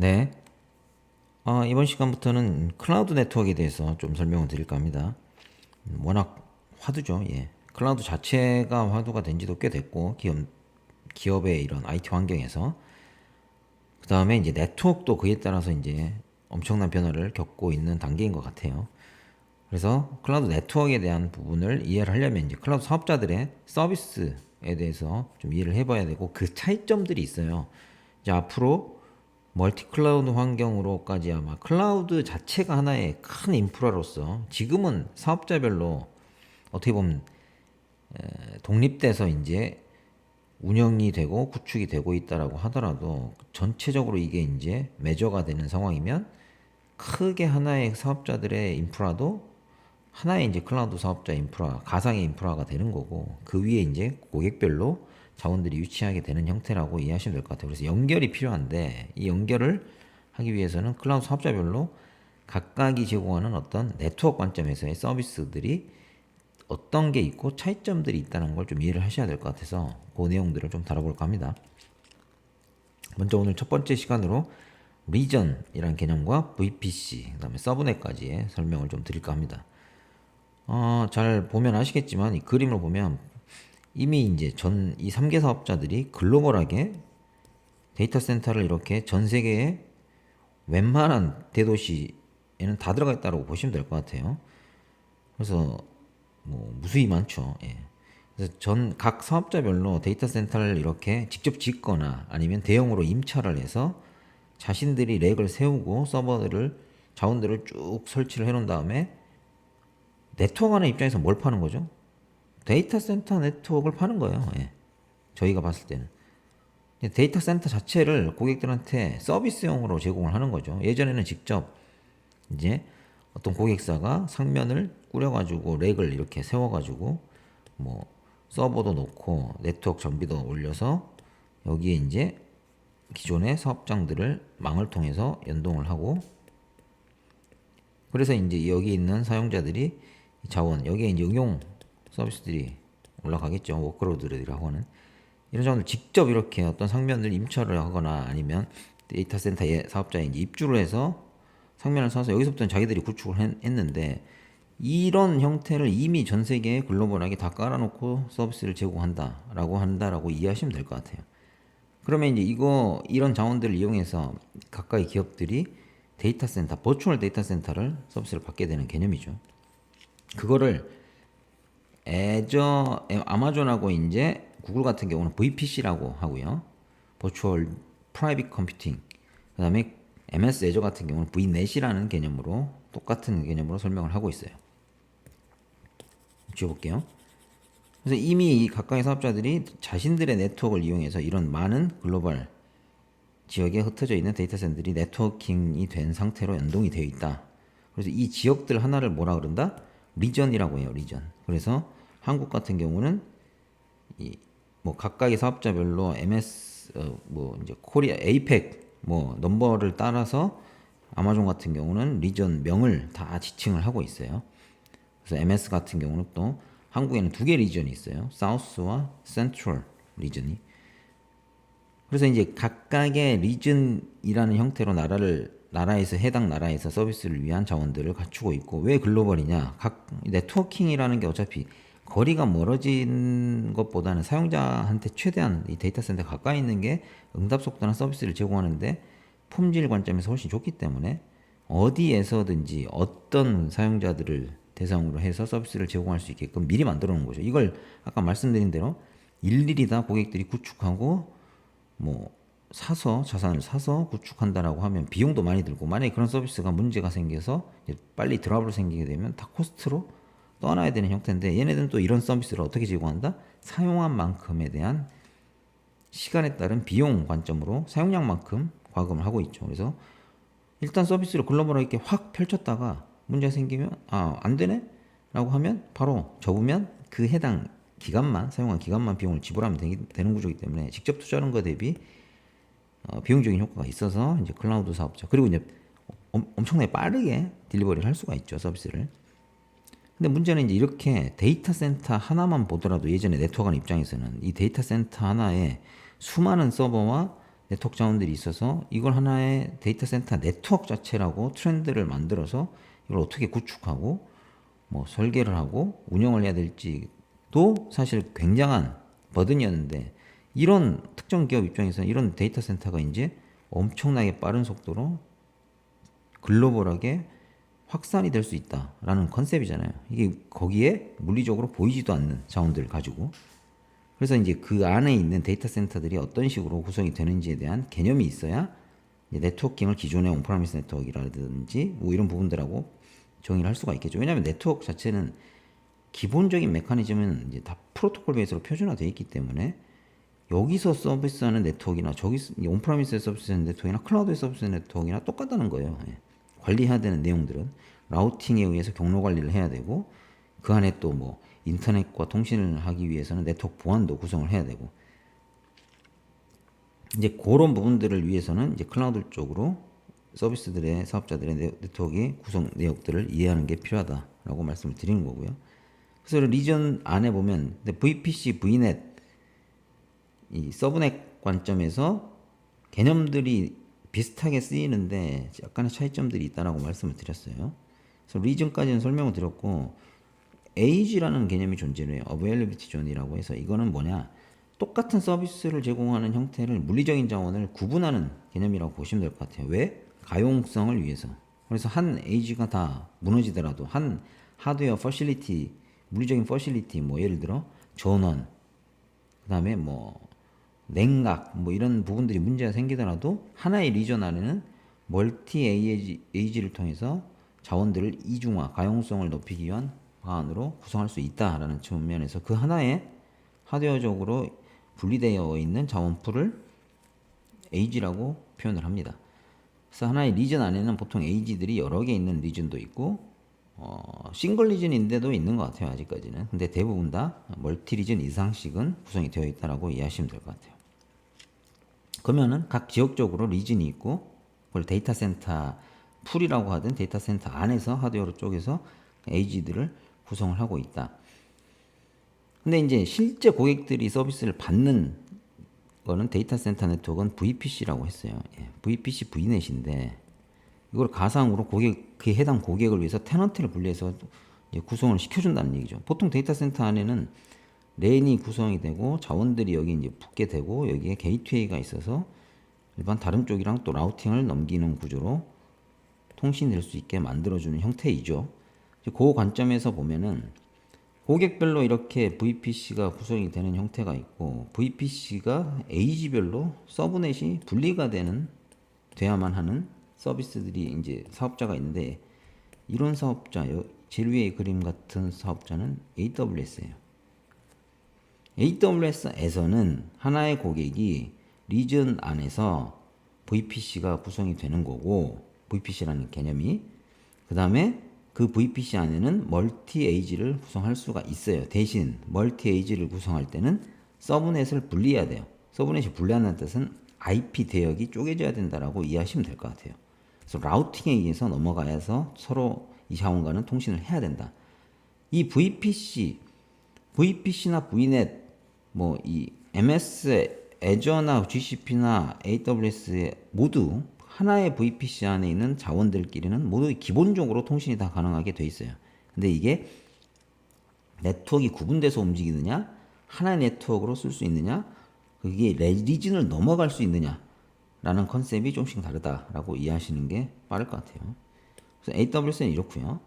네. 이번 시간부터는 클라우드 네트워크에 대해서 좀 설명을 드릴까 합니다. 워낙 화두죠. 예. 클라우드 자체가 화두가 된 지도 꽤 됐고, 기업의 이런 IT 환경에서. 그 다음에 이제 네트워크도 그에 따라서 이제 엄청난 변화를 겪고 있는 단계인 것 같아요. 그래서 클라우드 네트워크에 대한 부분을 이해를 하려면 이제 클라우드 사업자들의 서비스에 대해서 좀 이해를 해봐야 되고, 그 차이점들이 있어요. 이제 앞으로 멀티 클라우드 환경으로까지 아마 클라우드 자체가 하나의 큰 인프라로서 지금은 사업자별로 어떻게 보면 독립돼서 이제 운영이 되고 구축이 되고 있다라고 하더라도 전체적으로 이게 이제 매저가 되는 상황이면 크게 하나의 사업자들의 인프라도 하나의 이제 클라우드 사업자 인프라, 가상의 인프라가 되는 거고, 그 위에 이제 고객별로 자원들이 유치하게 되는 형태라고 이해하시면 될 것 같아요. 그래서 연결이 필요한데, 이 연결을 하기 위해서는 클라우드 사업자별로 각각이 제공하는 어떤 네트워크 관점에서의 서비스들이 어떤 게 있고 차이점들이 있다는 걸 좀 이해를 하셔야 될 것 같아서 그 내용들을 좀 다뤄볼까 합니다. 먼저 오늘 첫 번째 시간으로 리전이라는 개념과 VPC, 그 다음에 서브넷까지의 설명을 좀 드릴까 합니다. 잘 보면 아시겠지만 이 그림을 보면 이미 이제 이 3개 사업자들이 글로벌하게 데이터 센터를 이렇게 전 세계의 웬만한 대도시에는 다 들어가 있다고 보시면 될 것 같아요. 그래서 뭐 무수히 많죠. 예. 그래서 전 각 사업자별로 데이터 센터를 이렇게 직접 짓거나 아니면 대형으로 임차를 해서 자신들이 렉을 세우고 서버들을 자원들을 쭉 설치를 해놓은 다음에 네트워크 하는 입장에서 뭘 파는 거죠? 데이터 센터 네트워크를 파는 거예요. 예. 저희가 봤을 때는. 데이터 센터 자체를 고객들한테 서비스용으로 제공을 하는 거죠. 예전에는 직접 이제 어떤 고객사가 상면을 꾸려가지고 렉을 이렇게 세워가지고 뭐 서버도 놓고 네트워크 장비도 올려서 여기에 이제 기존의 사업장들을 망을 통해서 연동을 하고, 그래서 이제 여기 있는 사용자들이 자원, 여기에 이제 응용 서비스들이 올라가겠죠. 워크로드들이라고 하는 이런 자원을 직접 이렇게 어떤 상면을 임차를 하거나 아니면 데이터 센터의 사업자에 이제 입주를 해서 상면을 사서 여기서부터는 자기들이 구축을 했는데, 이런 형태를 이미 전 세계에 글로벌하게 다 깔아놓고 서비스를 제공한다라고 이해하시면 될 것 같아요. 그러면 이제 이런 자원들을 이용해서 각각의 기업들이 데이터 센터, 버추얼 데이터 센터를 서비스를 받게 되는 개념이죠. 그거를 아마존하고 이제 구글 같은 경우는 VPC라고 하고요. 버추얼 프라이빗 컴퓨팅. 그다음에 MS 애저 같은 경우는 VNet이라는 개념으로 똑같은 개념으로 설명을 하고 있어요. 지워볼게요. 그래서 이미 이 각각의 사업자들이 자신들의 네트워크를 이용해서 이런 많은 글로벌 지역에 흩어져 있는 데이터 센터들이 네트워킹이 된 상태로 연동이 되어 있다. 그래서 이 지역들 하나를 뭐라 그런다? 리전이라고 해요. 리전. 그래서 한국 같은 경우는 뭐 각각의 사업자별로 뭐 이제 코리아 에이펙 뭐 넘버를 따라서 아마존 같은 경우는 리전 명을 다 지칭을 하고 있어요. 그래서 MS 같은 경우는 또 한국에는 두 개 리전이 있어요. 사우스와 센트럴 리전이. 그래서 이제 각각의 리전이라는 형태로 나라에서 해당 나라에서 서비스를 위한 자원들을 갖추고 있고, 왜 글로벌이냐? 각 네트워킹이라는 게 어차피 거리가 멀어진 것보다는 사용자한테 최대한 이 데이터 센터 가까이 있는 게 응답 속도나 서비스를 제공하는데 품질 관점에서 훨씬 좋기 때문에 어디에서든지 어떤 사용자들을 대상으로 해서 서비스를 제공할 수 있게끔 미리 만들어 놓은 거죠. 이걸 아까 말씀드린 대로 일일이 다 고객들이 구축하고 뭐 자산을 사서 구축한다라고 하면 비용도 많이 들고, 만약에 그런 서비스가 문제가 생겨서 빨리 트러블 생기게 되면 다 코스트로 떠나야 되는 형태인데, 얘네들은 또 이런 서비스를 어떻게 제공한다? 사용한 만큼에 대한 시간에 따른 비용 관점으로 사용량만큼 과금을 하고 있죠. 그래서 일단 서비스를 글로벌하게 이렇게 확 펼쳤다가 문제가 생기면 안 되네? 라고 하면 바로 접으면 그 해당 사용한 기간만 비용을 지불하면 되는 구조이기 때문에 직접 투자하는 것 대비 비용적인 효과가 있어서 이제 클라우드 사업자, 그리고 이제 엄청나게 빠르게 딜리버리를 할 수가 있죠, 서비스를. 근데 문제는 이제 이렇게 데이터 센터 하나만 보더라도 예전에 네트워크 하는 입장에서는 이 데이터 센터 하나에 수많은 서버와 네트워크 자원들이 있어서 이걸 하나의 데이터 센터 네트워크 자체라고 트렌드를 만들어서 이걸 어떻게 구축하고 뭐 설계를 하고 운영을 해야 될지도 사실 굉장한 버든이었는데, 이런 특정 기업 입장에서는 이런 데이터 센터가 이제 엄청나게 빠른 속도로 글로벌하게 확산이 될 수 있다라는 컨셉이잖아요. 이게 거기에 물리적으로 보이지도 않는 자원들을 가지고, 그래서 이제 그 안에 있는 데이터 센터들이 어떤 식으로 구성이 되는지에 대한 개념이 있어야 이제 네트워킹을 기존의 온프라미스 네트워크라든지 뭐 이런 부분들하고 정의를 할 수가 있겠죠. 왜냐하면 네트워크 자체는 기본적인 메커니즘은 이제 다 프로토콜 베이스로 표준화되어 있기 때문에 여기서 서비스하는 네트워크나 저기 온프라미스에 서비스하는 네트워크나 클라우드에 서비스하는 네트워크나 똑같다는 거예요. 예. 관리해야 되는 내용들은 라우팅에 의해서 경로 관리를 해야 되고, 그 안에 또 뭐 인터넷과 통신을 하기 위해서는 네트워크 보안도 구성을 해야 되고, 이제 그런 부분들을 위해서는 이제 클라우드 쪽으로 서비스들의 사업자들의 네트워크 구성 내역들을 이해하는 게 필요하다라고 말씀을 드리는 거고요. 그래서 리전 안에 보면 VPC, VNet 이 서브넷 관점에서 개념들이 비슷하게 쓰이는데 약간의 차이점들이 있다라고 말씀을 드렸어요. 그래서 리전까지는 설명을 드렸고, AG라는 개념이 존재해요. Availability Zone이라고 해서 이거는 뭐냐? 똑같은 서비스를 제공하는 형태를 물리적인 자원을 구분하는 개념이라고 보시면 될 것 같아요. 왜? 가용성을 위해서. 그래서 한 AG가 다 무너지더라도 한 하드웨어 퍼실리티, 물리적인 퍼실리티, 뭐 예를 들어 전원, 그 다음에 뭐 냉각, 뭐 이런 부분들이 문제가 생기더라도 하나의 리전 안에는 멀티 AG를 통해서 자원들을 이중화, 가용성을 높이기 위한 방안으로 구성할 수 있다라는 측면에서 그 하나의 하드웨어적으로 분리되어 있는 자원풀을 AG라고 표현을 합니다. 그래서 하나의 리전 안에는 보통 AG들이 여러 개 있는 리전도 있고, 싱글 리전인데도 있는 것 같아요, 아직까지는. 근데 대부분 다 멀티 리전 이상씩은 구성이 되어 있다라고 이해하시면 될 것 같아요. 그러면은 각 지역적으로 리전이 있고, 그걸 데이터 센터 풀이라고 하든 데이터 센터 안에서 하드웨어 쪽에서 AG들을 구성을 하고 있다. 근데 이제 실제 고객들이 서비스를 받는 거는 데이터 센터 네트워크는 VPC라고 했어요. 예, VPC V넷인데 이걸 가상으로 그 해당 고객을 위해서 테넌트를 분리해서 구성을 시켜준다는 얘기죠. 보통 데이터 센터 안에는 랜이 구성이 되고 자원들이 여기 이제 붙게 되고 여기에 게이트웨이가 있어서 일반 다른 쪽이랑 또 라우팅을 넘기는 구조로 통신이 될 수 있게 만들어주는 형태이죠. 그 관점에서 보면은 고객별로 이렇게 VPC가 구성이 되는 형태가 있고, VPC가 AG별로 서브넷이 분리가 돼야만 하는 서비스들이 이제 사업자가 있는데, 이런 사업자, 제일 위의 그림 같은 사업자는 AWS예요. AWS에서는 하나의 고객이 리전 안에서 VPC가 구성이 되는 거고, VPC라는 개념이, 그 다음에 그 VPC 안에는 멀티 에이지를 구성할 수가 있어요. 대신 멀티 에이지를 구성할 때는 서브넷을 분리해야 돼요. 서브넷이 분리하는 뜻은 IP 대역이 쪼개져야 된다라고 이해하시면 될 것 같아요. 그래서 라우팅에 의해서 넘어가서 서로 이 자원과는 통신을 해야 된다. 이 VPC나 VNet, 뭐 이 MS 애저나 GCP나 AWS 모두 하나의 VPC 안에 있는 자원들끼리는 모두 기본적으로 통신이 다 가능하게 돼 있어요. 근데 이게 네트워크가 구분돼서 움직이느냐, 하나의 네트워크로 쓸 수 있느냐, 그게 리진을 넘어갈 수 있느냐 라는 컨셉이 조금씩 다르다라고 이해하시는 게 빠를 것 같아요. 그래서 AWS는 이렇고요.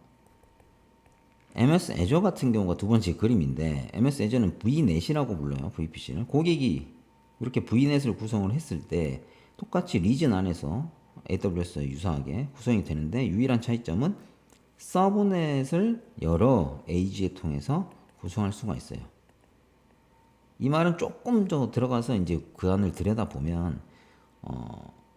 MS 애저 같은 경우가 두 번째 그림인데, MS 애저는 VNet이라고 불러요. VPC는 고객이 이렇게 VNet을 구성을 했을 때 똑같이 리전 안에서 AWS와 유사하게 구성이 되는데, 유일한 차이점은 서브넷을 여러 AG에 통해서 구성할 수가 있어요. 이 말은 조금 더 들어가서 이제 그 안을 들여다보면,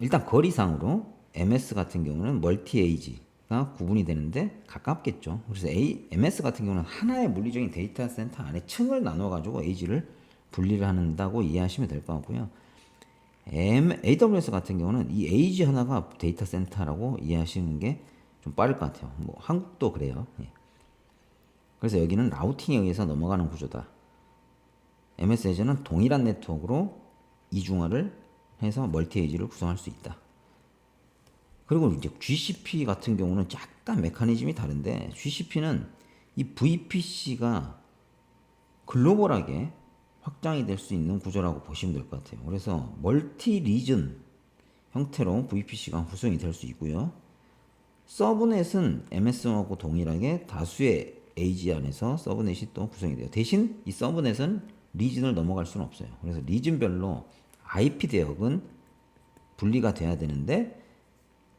일단 거리상으로 MS 같은 경우는 멀티 AG가 구분이 되는데 가깝겠죠. 그래서 MS 같은 경우는 하나의 물리적인 데이터 센터 안에 층을 나눠가지고 AG를 분리를 한다고 이해하시면 될 것 같고요. AWS 같은 경우는 이 AG 하나가 데이터 센터라고 이해하시는 게 좀 빠를 것 같아요. 뭐 한국도 그래요. 예. 그래서 여기는 라우팅에 의해서 넘어가는 구조다. MS 애저는 동일한 네트워크로 이중화를 해서 멀티 에이지를 구성할 수 있다. 그리고 이제 GCP 같은 경우는 약간 메커니즘이 다른데, GCP는 이 VPC가 글로벌하게 확장이 될 수 있는 구조라고 보시면 될 것 같아요. 그래서 멀티 리전 형태로 VPC가 구성이 될 수 있고요. 서브넷은 MS하고 동일하게 다수의 에이지 안에서 서브넷이 또 구성이 돼요. 대신 이 서브넷은 리전을 넘어갈 수는 없어요. 그래서 리전별로 IP 대역은 분리가 돼야 되는데,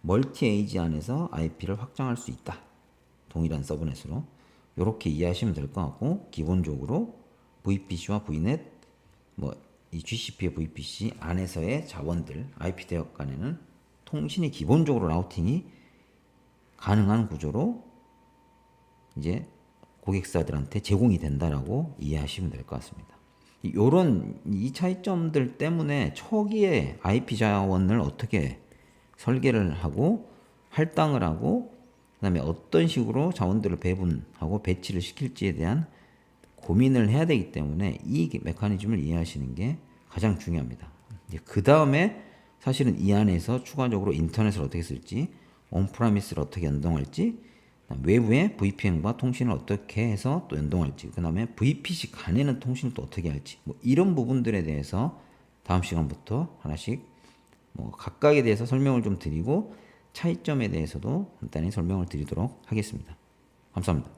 멀티 에이지 안에서 IP를 확장할 수 있다. 동일한 서브넷으로. 이렇게 이해하시면 될 것 같고, 기본적으로 VPC와 VNet, 이 GCP의 VPC 안에서의 자원들, IP 대역 간에는 통신이 기본적으로 라우팅이 가능한 구조로 이제 고객사들한테 제공이 된다라고 이해하시면 될 것 같습니다. 이런 이 차이점들 때문에 초기에 IP 자원을 어떻게 설계를 하고 할당을 하고, 그다음에 어떤 식으로 자원들을 배분하고 배치를 시킬지에 대한 고민을 해야 되기 때문에 이 메커니즘을 이해하시는 게 가장 중요합니다. 그 다음에 사실은 이 안에서 추가적으로 인터넷을 어떻게 쓸지, 온프라미스를 어떻게 연동할지, 외부의 VPN과 통신을 어떻게 해서 또 연동할지, 그 다음에 VPC 간에는 통신을 또 어떻게 할지, 이런 부분들에 대해서 다음 시간부터 하나씩 각각에 대해서 설명을 좀 드리고, 차이점에 대해서도 간단히 설명을 드리도록 하겠습니다. 감사합니다.